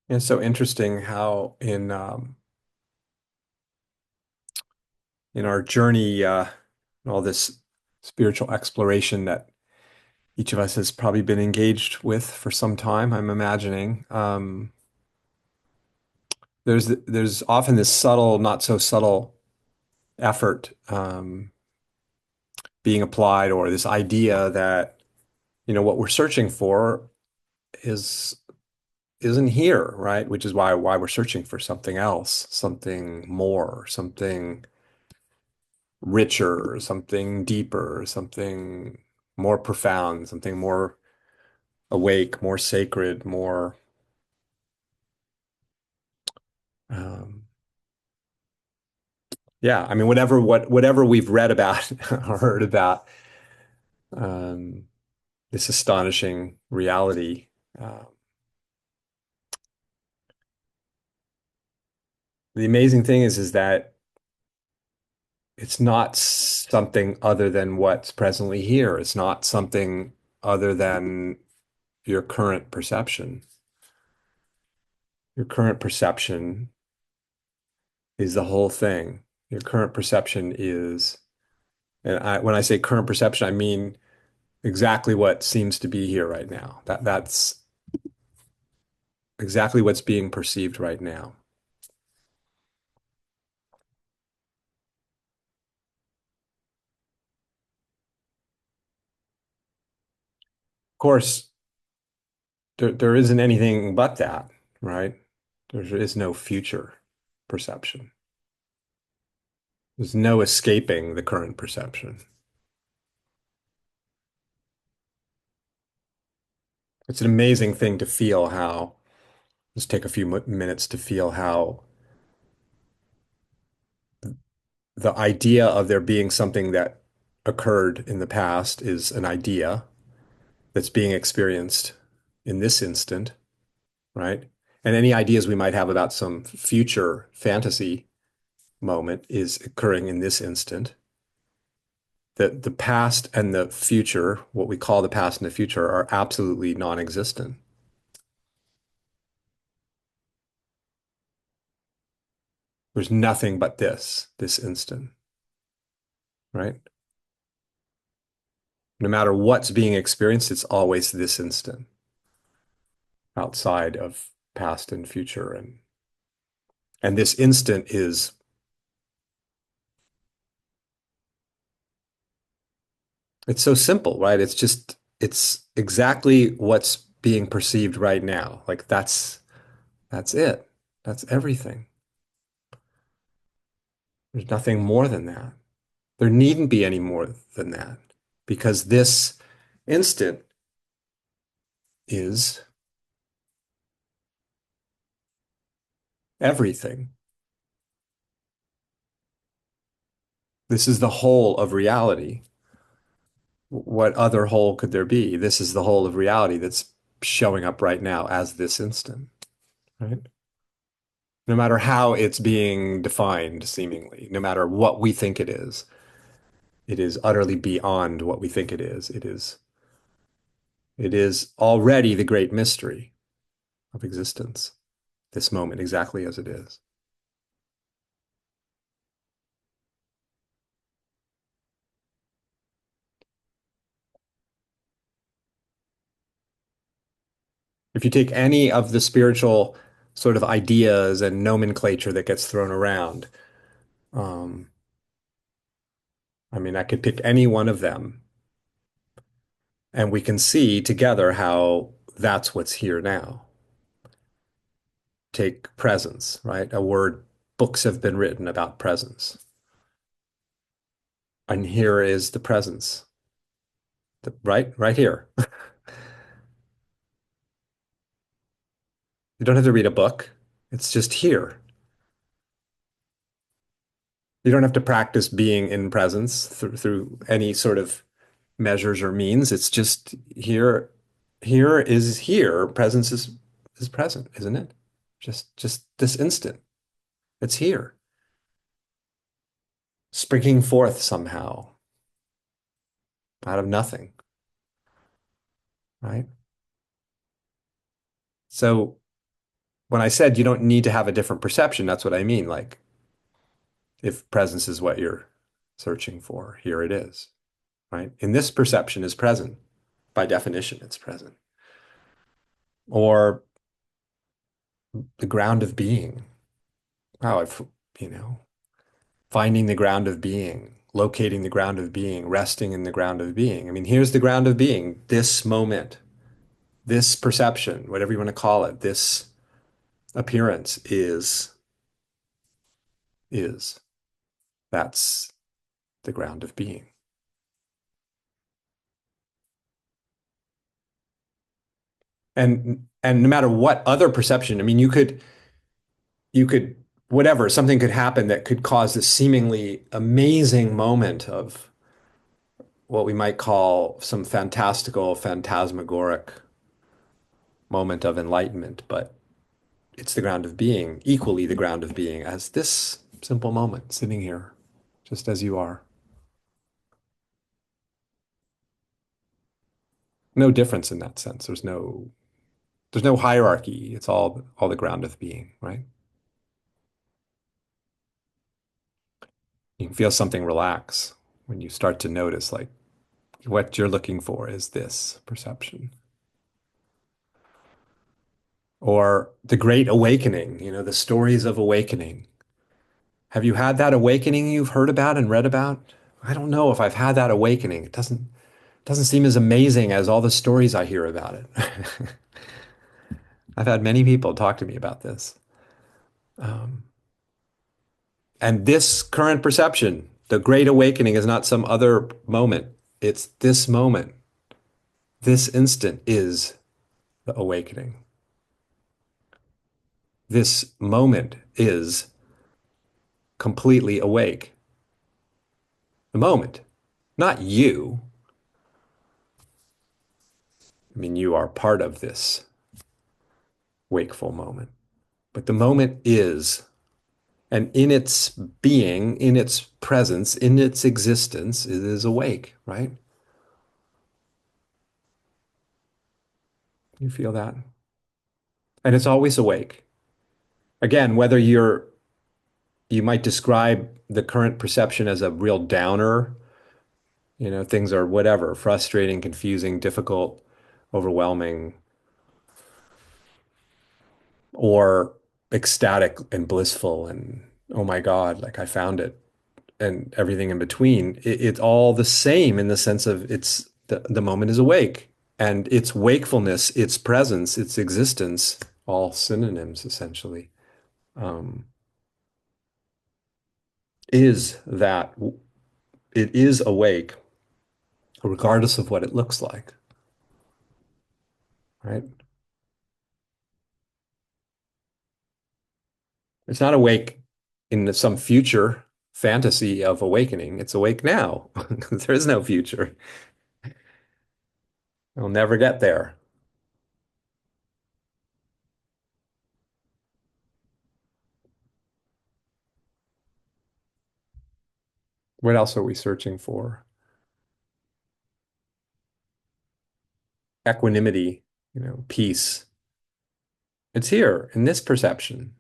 It's so interesting how in our journey, all this spiritual exploration that each of us has probably been engaged with for some time, I'm imagining. There's often this subtle, not so subtle effort being applied, or this idea that what we're searching for is isn't here, right? Which is why we're searching for something else, something more, something richer, something deeper, something more profound, something more awake, more sacred, more um, yeah, I mean whatever we've read about or heard about um, this astonishing reality. Uh, the amazing thing is that it's not something other than what's presently here. It's not something other than your current perception. Your current perception is the whole thing. Your current perception is, and when I say current perception, I mean exactly what seems to be here right now. That's exactly what's being perceived right now. Of course, there isn't anything but that, right? There is no future perception. There's no escaping the current perception. It's an amazing thing to feel how, just take a few minutes to feel how the idea of there being something that occurred in the past is an idea that's being experienced in this instant, right? And any ideas we might have about some future fantasy moment is occurring in this instant. That the past and the future, what we call the past and the future, are absolutely non-existent. There's nothing but this instant, right? No matter what's being experienced, it's always this instant outside of past and future. And this instant is, it's so simple, right? It's exactly what's being perceived right now. Like that's it. That's everything. There's nothing more than that. There needn't be any more than that because this instant is everything. This is the whole of reality. What other whole could there be? This is the whole of reality that's showing up right now as this instant, right? No matter how it's being defined, seemingly, no matter what we think it is utterly beyond what we think it is. It is already the great mystery of existence, this moment exactly as it is. If you take any of the spiritual sort of ideas and nomenclature that gets thrown around, um, I mean, I could pick any one of them, and we can see together how that's what's here now. Take presence, right? A word, books have been written about presence. And here is the presence, right here. You don't have to read a book. It's just here. You don't have to practice being in presence through any sort of measures or means. It's just here. Here is here. Presence is present, isn't it? Just this instant. It's here, springing forth somehow out of nothing, right? So when I said you don't need to have a different perception, that's what I mean. Like, if presence is what you're searching for, here it is, right? In this perception is present. By definition, it's present. Or the ground of being. Wow, you know, finding the ground of being, locating the ground of being, resting in the ground of being. I mean, here's the ground of being, this moment, this perception, whatever you want to call it, this appearance is. That's the ground of being. And no matter what other perception, I mean, you could whatever, something could happen that could cause this seemingly amazing moment of what we might call some fantastical, phantasmagoric moment of enlightenment, but it's the ground of being, equally the ground of being as this simple moment sitting here, just as you are. No difference in that sense. There's no hierarchy. It's all the ground of being, right? You can feel something relax when you start to notice like what you're looking for is this perception. Or the great awakening, the stories of awakening. Have you had that awakening you've heard about and read about? I don't know if I've had that awakening. It doesn't seem as amazing as all the stories I hear about it. I've had many people talk to me about this. Um, and this current perception, the great awakening is not some other moment. It's this moment. This instant is the awakening. This moment is completely awake. The moment, not you. I mean, you are part of this wakeful moment, but the moment is, and in its being, in its presence, in its existence, it is awake, right? You feel that? And it's always awake. Again, whether you might describe the current perception as a real downer, things are whatever, frustrating, confusing, difficult, overwhelming, or ecstatic and blissful and oh my God, like I found it and everything in between. It's all the same in the sense of the moment is awake and its wakefulness, its presence, its existence, all synonyms essentially, um, is that it is awake regardless of what it looks like, right? It's not awake in some future fantasy of awakening. It's awake now. There is no future. We'll never get there. What else are we searching for? Equanimity, peace. It's here in this perception.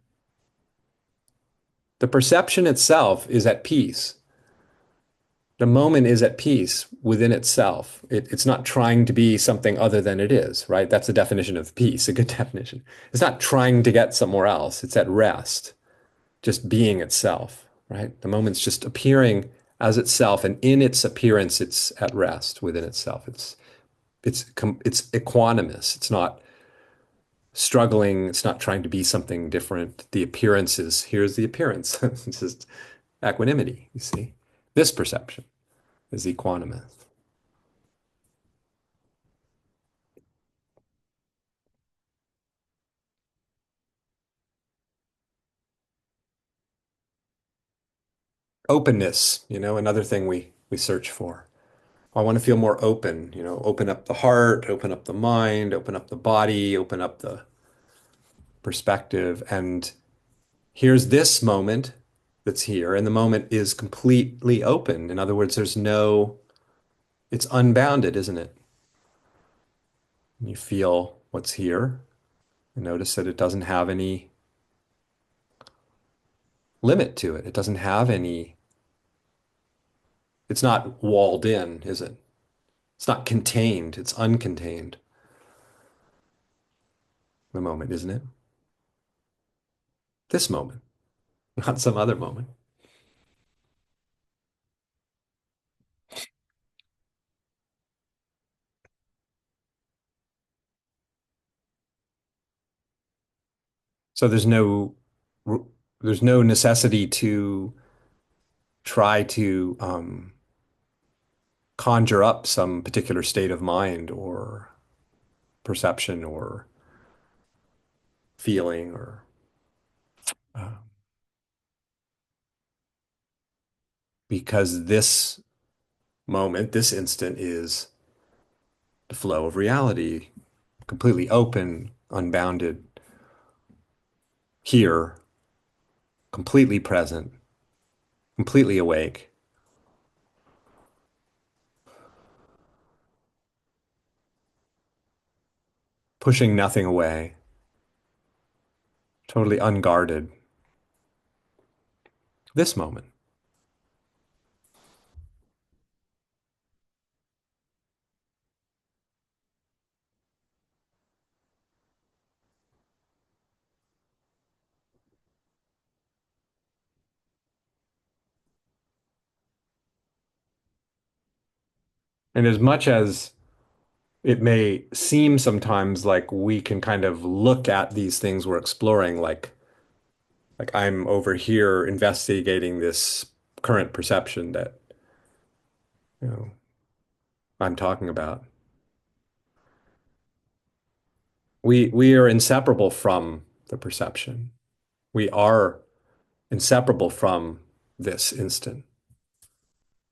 The perception itself is at peace. The moment is at peace within itself. It's not trying to be something other than it is, right? That's the definition of peace, a good definition. It's not trying to get somewhere else. It's at rest, just being itself, right? The moment's just appearing as itself, and in its appearance, it's at rest within itself. It's equanimous. It's not struggling. It's not trying to be something different. The appearance is here's the appearance. It's just equanimity, you see. This perception is equanimous. Openness, another thing we search for. I want to feel more open, open up the heart, open up the mind, open up the body, open up the perspective. And here's this moment that's here, and the moment is completely open. In other words, it's unbounded, isn't it? You feel what's here, And notice that it doesn't have any limit to it. It doesn't have any, it's not walled in, is it? It's not contained, it's uncontained. The moment, isn't it? This moment, not some other moment. So there's no necessity to try to conjure up some particular state of mind or perception or feeling or uh, because this moment, this instant is the flow of reality, completely open, unbounded, here, completely present, completely awake, pushing nothing away, totally unguarded. This moment. And as much as it may seem sometimes like we can kind of look at these things we're exploring like I'm over here investigating this current perception that you know I'm talking about. We are inseparable from the perception. We are inseparable from this instant.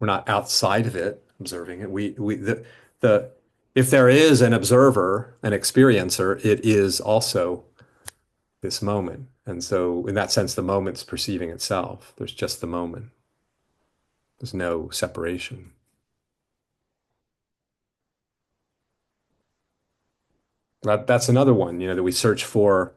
We're not outside of it observing it. The if there is an observer, an experiencer, it is also this moment. And so in that sense, the moment's perceiving itself. There's just the moment. There's no separation. That's another one, that we search for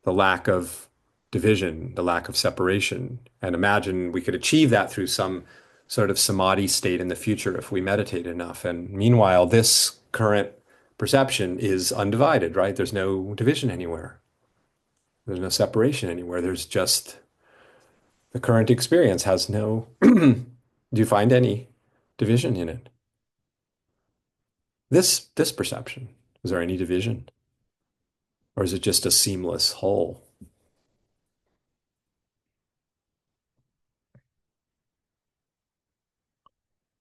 the lack of division, the lack of separation, and imagine we could achieve that through some sort of samadhi state in the future if we meditate enough. And meanwhile, this current perception is undivided, right? There's no division anywhere. There's no separation anywhere. There's just the current experience has no, do you find any division in it? This perception, is there any division? Or is it just a seamless whole?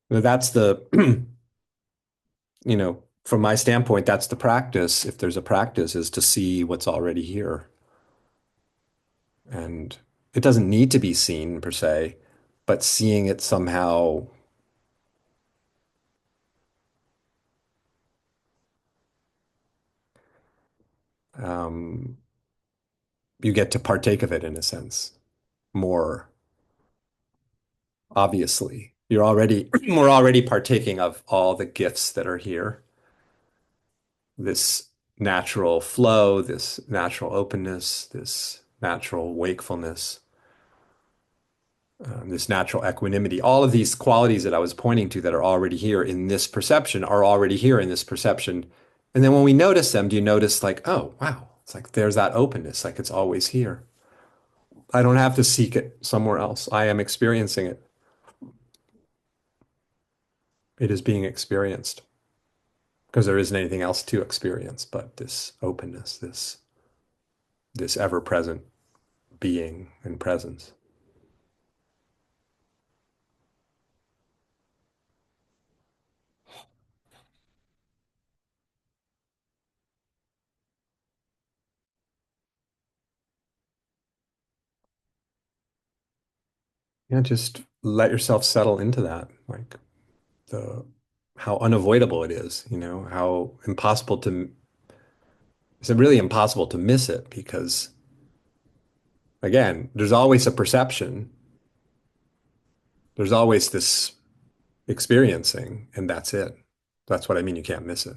That's the, from my standpoint, that's the practice. If there's a practice, is to see what's already here. And it doesn't need to be seen per se, but seeing it somehow, um, you get to partake of it in a sense more obviously. We're already partaking of all the gifts that are here. This natural flow, this natural openness, this natural wakefulness, this natural equanimity, all of these qualities that I was pointing to that are already here in this perception are already here in this perception. And then when we notice them, do you notice like, oh, wow, it's like there's that openness, like it's always here. I don't have to seek it somewhere else. I am experiencing it. It is being experienced because there isn't anything else to experience but this openness, this ever-present being and presence. Yeah, just let yourself settle into that, like the how unavoidable it is, how impossible to, it's really impossible to miss it because again, there's always a perception, there's always this experiencing, and that's it. That's what I mean, you can't miss it.